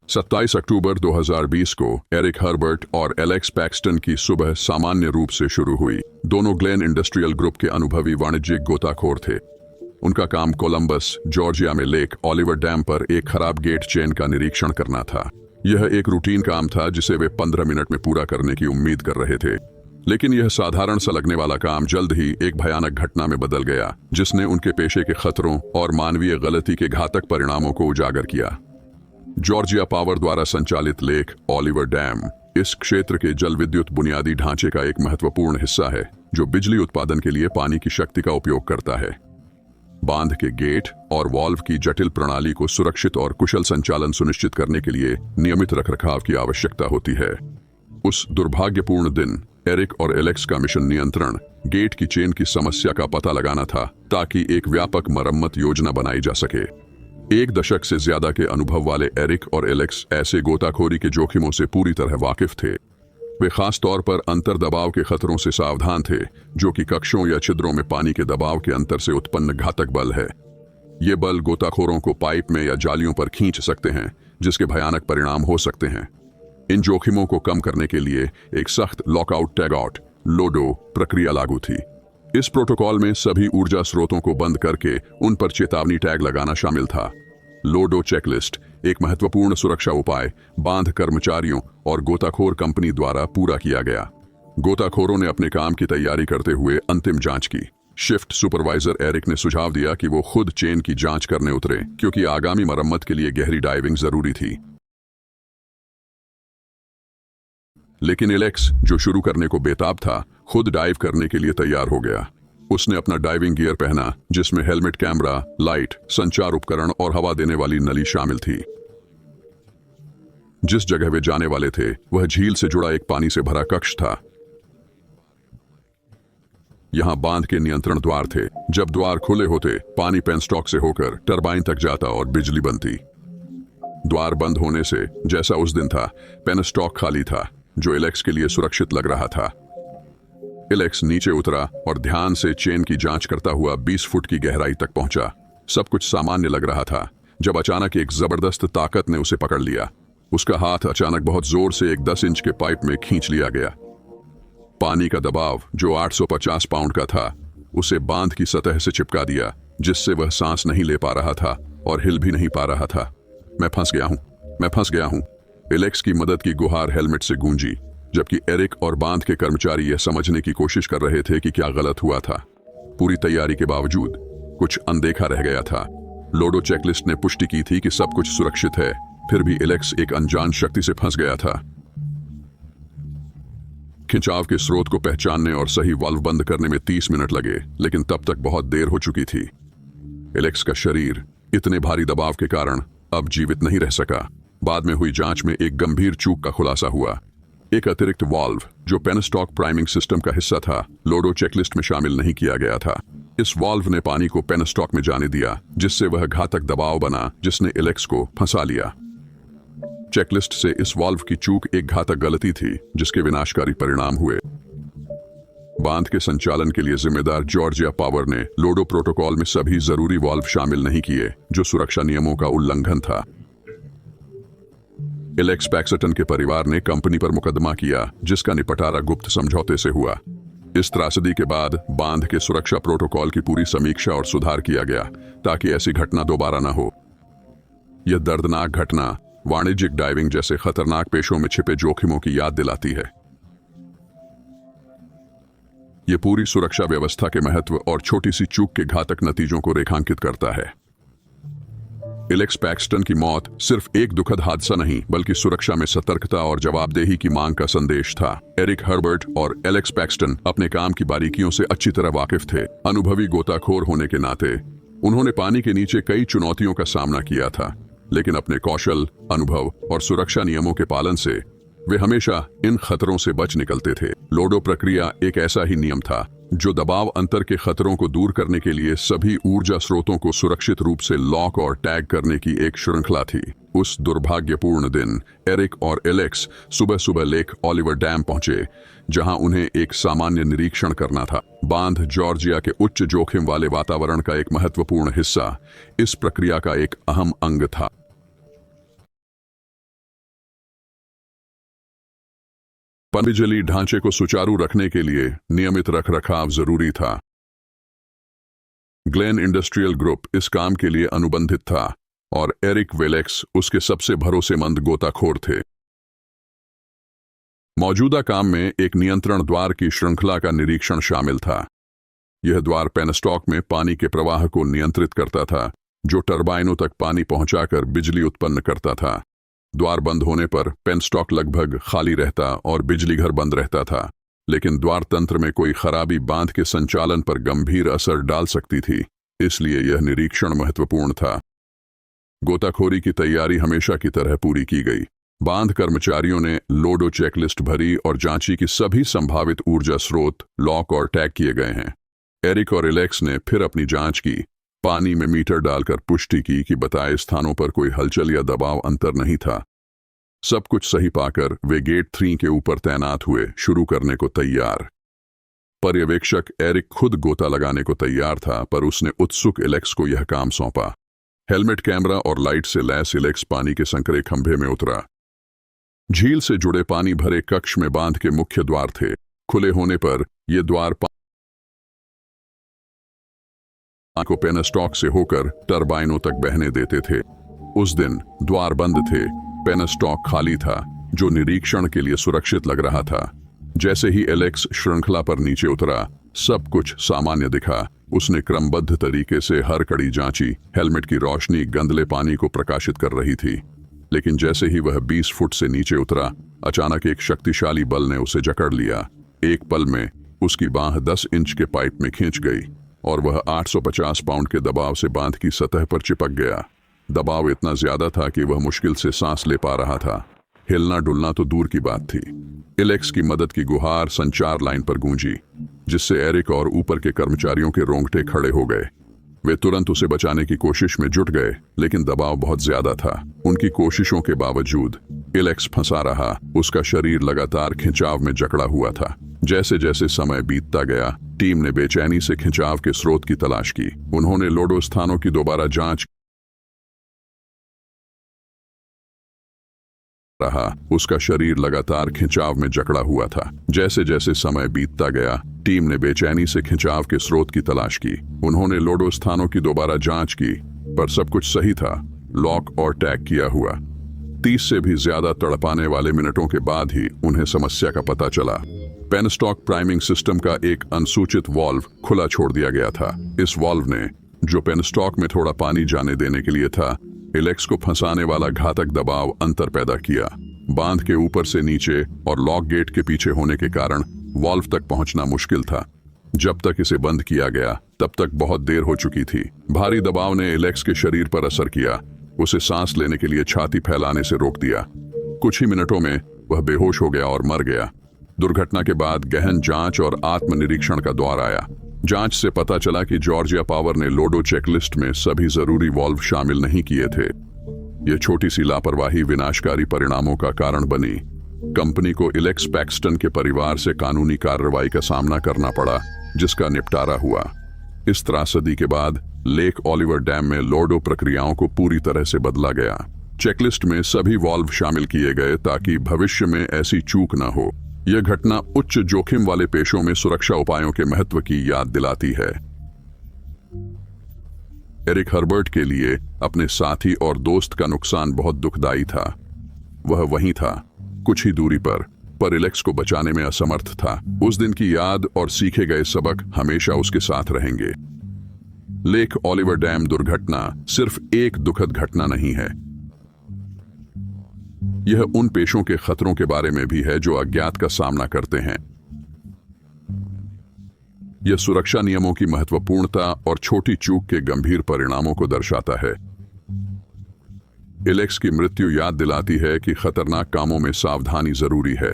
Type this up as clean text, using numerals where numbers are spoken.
27 अक्टूबर 2020 को Eric Herbert और Alex Paxton की सुबह सामान्य रूप से शुरू हुई। दोनों ग्लेन इंडस्ट्रियल ग्रुप के अनुभवी वाणिज्यिक गोताखोर थे। उनका काम कोलंबस, जॉर्जिया में लेक ओलिवर डैम पर एक खराब गेट चेन का निरीक्षण करना था। यह एक रूटीन काम था जिसे वे 15 मिनट में पूरा करने की उम्मीद कर रहे थे, लेकिन यह साधारण सा लगने वाला काम जल्द ही एक भयानक घटना में बदल गया, जिसने उनके पेशे के खतरों और मानवीय गलती के घातक परिणामों को उजागर किया। जॉर्जिया पावर द्वारा संचालित लेक ओलिवर डैम इस क्षेत्र के जल विद्युत बुनियादी ढांचे का एक महत्वपूर्ण हिस्सा है, जो बिजली उत्पादन के लिए पानी की शक्ति का उपयोग करता है। बांध के गेट और वॉल्व की जटिल प्रणाली को सुरक्षित और कुशल संचालन सुनिश्चित करने के लिए नियमित रखरखाव की आवश्यकता होती है। उस दुर्भाग्यपूर्ण दिन एरिक और एलेक्स का मिशन नियंत्रण गेट की चेन की समस्या का पता लगाना था, ताकि एक व्यापक मरम्मत योजना बनाई जा सके। एक दशक से ज्यादा के अनुभव वाले एरिक और एलेक्स ऐसे गोताखोरी के जोखिमों से पूरी तरह वाकिफ थे। वे खास तौर पर अंतर दबाव के खतरों से सावधान थे, जो कि कक्षों या छिद्रों में पानी के दबाव के अंतर से उत्पन्न घातक बल है। ये बल गोताखोरों को पाइप में या जालियों पर खींच सकते हैं, जिसके भयानक परिणाम हो सकते हैं। इन जोखिमों को कम करने के लिए एक सख्त लॉकआउट टैगआउट लोडो प्रक्रिया लागू थी। इस प्रोटोकॉल में सभी ऊर्जा स्रोतों को बंद करके उन पर चेतावनी टैग लगाना शामिल था। लोडो चेकलिस्ट एक महत्वपूर्ण सुरक्षा उपाय बांध कर्मचारियों और गोताखोर कंपनी द्वारा पूरा किया गया। गोताखोरों ने अपने काम की तैयारी करते हुए अंतिम जांच की। शिफ्ट सुपरवाइजर एरिक ने सुझाव दिया कि वो खुद चेन की जांच करने उतरे, क्योंकि आगामी मरम्मत के लिए गहरी डाइविंग जरूरी थी। लेकिन एलेक्स, जो शुरू करने को बेताब था, खुद डाइव करने के लिए तैयार हो गया। उसने अपना डाइविंग गियर पहना, जिसमें हेलमेट, कैमरा, लाइट, संचार उपकरण और हवा देने वाली नली शामिल थी। जिस जगह वे जाने वाले थे वह झील से जुड़ा एक पानी से भरा कक्ष था। यहां बांध के नियंत्रण द्वार थे। जब द्वार खुले होते, पानी पेनस्टॉक से होकर टरबाइन तक जाता और बिजली बनती। द्वार बंद होने से, जैसा उस दिन था, पेनस्टॉक खाली था, जो एलेक्स के लिए सुरक्षित लग रहा था। एलेक्स नीचे उतरा और ध्यान से चेन की जांच करता हुआ 20 फुट की गहराई तक पहुंचा। सब कुछ सामान्य लग रहा था, जब अचानक एक जबरदस्त ताकत ने उसे पकड़ लिया। उसका हाथ अचानक बहुत जोर से एक 10 इंच के पाइप में खींच लिया गया। पानी का दबाव, जो 850 पाउंड का था, उसे बांध की सतह से चिपका दिया, जिससे वह सांस नहीं ले पा रहा था और हिल भी नहीं पा रहा था। मैं फंस गया हूं, मैं फंस गया हूं। एलेक्स की मदद की गुहार हेलमेट से गूंजी, जबकि एरिक और बांध के कर्मचारी यह समझने की कोशिश कर रहे थे कि क्या गलत हुआ था। पूरी तैयारी के बावजूद कुछ अनदेखा रह गया था। लोडो चेकलिस्ट ने पुष्टि की थी कि सब कुछ सुरक्षित है, फिर भी एलेक्स एक अनजान शक्ति से फंस गया था। खिंचाव के स्रोत को पहचानने और सही वाल्व बंद करने में 30 मिनट लगे, लेकिन तब तक बहुत देर हो चुकी थी। एलेक्स का शरीर इतने भारी दबाव के कारण अब जीवित नहीं रह सका। बाद में हुई जांच में एक गंभीर चूक का खुलासा हुआ। एक अतिरिक्त वाल्व, जो पेनस्टॉक प्राइमिंग सिस्टम का हिस्सा था, लोडो चेकलिस्ट में शामिल नहीं किया गया था। इस वाल्व ने पानी को पेनस्टॉक में जाने दिया, जिससे वह घातक दबाव बना जिसने एलेक्स को फंसा लिया। चेकलिस्ट से इस वाल्व की चूक एक घातक गलती थी, जिसके विनाशकारी परिणाम हुए। बांध के संचालन के लिए जिम्मेदार जॉर्जिया पावर ने लोडो प्रोटोकॉल में सभी जरूरी वाल्व शामिल नहीं किए, जो सुरक्षा नियमों का उल्लंघन था। एलेक्स पैक्सटन के परिवार ने कंपनी पर मुकदमा किया, जिसका निपटारा गुप्त समझौते से हुआ। इस त्रासदी के बाद बांध के सुरक्षा प्रोटोकॉल की पूरी समीक्षा और सुधार किया गया, ताकि ऐसी घटना दोबारा न हो। यह दर्दनाक घटना वाणिज्यिक डाइविंग जैसे खतरनाक पेशों में छिपे जोखिमों की याद दिलाती है। यह पूरी सुरक्षा व्यवस्था के महत्व और छोटी सी चूक के घातक नतीजों को रेखांकित करता है। एलेक्स पैक्सटन की मौत सिर्फ एक दुखद हादसा नहीं, बल्कि सुरक्षा में सतर्कता और जवाबदेही की मांग का संदेश था। एरिक हर्बर्ट और एलेक्स पैक्सटन अपने काम की बारीकियों से अच्छी तरह वाकिफ थे। अनुभवी गोताखोर होने के नाते उन्होंने पानी के नीचे कई चुनौतियों का सामना किया था, लेकिन अपने कौशल, अनुभव और सुरक्षा नियमों के पालन से वे हमेशा इन खतरों से बच निकलते थे। लोडो प्रक्रिया एक ऐसा ही नियम था, जो दबाव अंतर के खतरों को दूर करने के लिए सभी ऊर्जा स्रोतों को सुरक्षित रूप से लॉक और टैग करने की एक श्रृंखला थी। उस दुर्भाग्यपूर्ण दिन एरिक और एलेक्स सुबह सुबह लेक ओलिवर डैम पहुंचे, जहां उन्हें एक सामान्य निरीक्षण करना था। बांध जॉर्जिया के उच्च जोखिम वाले वातावरण का एक महत्वपूर्ण हिस्सा इस प्रक्रिया का एक अहम अंग था। बिजली ढांचे को सुचारू रखने के लिए नियमित रखरखाव जरूरी था। ग्लेन इंडस्ट्रियल ग्रुप इस काम के लिए अनुबंधित था और एरिक वेलेक्स उसके सबसे भरोसेमंद गोताखोर थे। मौजूदा काम में एक नियंत्रण द्वार की श्रृंखला का निरीक्षण शामिल था। यह द्वार पेनस्टॉक में पानी के प्रवाह को नियंत्रित करता था, जो टरबाइनों तक पानी पहुंचाकर बिजली उत्पन्न करता था। द्वार बंद होने पर पेनस्टॉक लगभग खाली रहता और बिजली घर बंद रहता था, लेकिन द्वार तंत्र में कोई खराबी बांध के संचालन पर गंभीर असर डाल सकती थी, इसलिए यह निरीक्षण महत्वपूर्ण था। गोताखोरी की तैयारी हमेशा की तरह पूरी की गई। बांध कर्मचारियों ने लोडो चेकलिस्ट भरी और जांची कि सभी संभावित ऊर्जा स्रोत लॉक और टैग किए गए हैं। एरिक और एलेक्स ने फिर अपनी जांच की, पानी में मीटर डालकर पुष्टि की कि बताए स्थानों पर कोई हलचल या दबाव अंतर नहीं था। सब कुछ सही पाकर वे गेट 3 के ऊपर तैनात हुए, शुरू करने को तैयार। पर्यवेक्षक एरिक खुद गोता लगाने को तैयार था, पर उसने उत्सुक एलेक्स को यह काम सौंपा। हेलमेट, कैमरा और लाइट से लैस एलेक्स पानी के संकरे खंभे में उतरा। झील से जुड़े पानी भरे कक्ष में बांध के मुख्य द्वार थे। खुले होने पर यह द्वार को पेनस्टॉक से होकर टरबाइनों तक बहने देते थे। उस दिन द्वार बंद थे, पेनस्टॉक खाली था, जो निरीक्षण के लिए सुरक्षित लग रहा था। जैसे ही एलेक्स श्रृंखला पर नीचे उतरा, सब कुछ सामान्य दिखा। उसने क्रमबद्ध तरीके से हर कड़ी जांची। हेलमेट की रोशनी गंदले पानी को प्रकाशित कर रही थी, लेकिन जैसे ही वह 20 फुट से नीचे उतरा, अचानक एक शक्तिशाली बल ने उसे जकड़ लिया। एक पल में उसकी बांह 10 इंच के पाइप में खींच गई और वह 850 पाउंड के दबाव से बांध की सतह पर चिपक गया। दबाव इतना ज्यादा था कि वह मुश्किल से सांस ले पा रहा था। हिलना डुलना तो दूर की बात थी। एलेक्स की मदद की गुहार संचार लाइन पर गूंजी, जिससे एरिक और ऊपर के कर्मचारियों के रोंगटे खड़े हो गए। वे तुरंत उसे बचाने की कोशिश में जुट गए, लेकिन दबाव बहुत ज्यादा था। उनकी कोशिशों के बावजूद एलेक्स फंसा रहा। उसका शरीर लगातार खिंचाव में जकड़ा हुआ था। जैसे जैसे समय बीतता गया, टीम ने बेचैनी से खिंचाव के स्रोत की तलाश की। उन्होंने लोडो स्थानों की दोबारा जांच रहा। उसका शरीर लगातार खिंचाव में जकड़ा हुआ था। जैसे जैसे समय बीतता गया, टीम ने बेचैनी से खिंचाव के स्रोत की तलाश की। उन्होंने लोडो स्थानों की दोबारा जांच की, पर सब कुछ सही था, लॉक और टैग किया हुआ। 30 से भी ज्यादा तड़पाने वाले मिनटों के बाद ही उन्हें समस्या का पता चला। पेनस्टॉक प्राइमिंग सिस्टम का एक अनसूचित वाल्व खुला छोड़ दिया गया था। इस वाल्व ने, जो पेनस्टॉक में थोड़ा पानी जाने देने के लिए था, एलेक्स को फंसाने वाला घातक दबाव अंतर पैदा किया। बांध के ऊपर से नीचे और लॉक गेट के पीछे होने के कारण वाल्व तक पहुंचना मुश्किल था। जब तक इसे बंद किया गया, तब तक बहुत देर हो चुकी थी। भारी दबाव ने एलेक्स के शरीर पर असर किया। उसे सांस लेने के लिए छाती फैलाने से रोक दिया। कुछ ही मिनटों में वह बेहोश हो गया और मर गया। दुर्घटना के बाद गहन जांच और आत्मनिरीक्षण का दौर आया। जांच से पता चला कि जॉर्जिया पावर ने लोडो चेकलिस्ट में सभी जरूरी वाल्व शामिल नहीं किए थे। यह छोटी सी लापरवाही विनाशकारी परिणामों का कारण बनी। कंपनी को एलेक्स पैक्सटन के परिवार से कानूनी कार्रवाई का सामना करना पड़ा, जिसका निपटारा हुआ। इस त्रासदी के बाद लेक ओलिवर डैम में लोडो प्रक्रियाओं को पूरी तरह से बदला गया। चेकलिस्ट में सभी वाल्व शामिल किए गए ताकि भविष्य में ऐसी चूक न हो। यह घटना उच्च जोखिम वाले पेशों में सुरक्षा उपायों के महत्व की याद दिलाती है। एरिक हर्बर्ट के लिए अपने साथी और दोस्त का नुकसान बहुत दुखदाई था। वह वहीं था, कुछ ही दूरी पर एलेक्स को बचाने में असमर्थ था। उस दिन की याद और सीखे गए सबक हमेशा उसके साथ रहेंगे। लेक ओलिवर डैम दुर्घटना सिर्फ एक दुखद घटना नहीं है, यह उन पेशों के खतरों के बारे में भी है जो अज्ञात का सामना करते हैं। यह सुरक्षा नियमों की महत्वपूर्णता और छोटी चूक के गंभीर परिणामों को दर्शाता है। एलेक्स की मृत्यु याद दिलाती है कि खतरनाक कामों में सावधानी जरूरी है।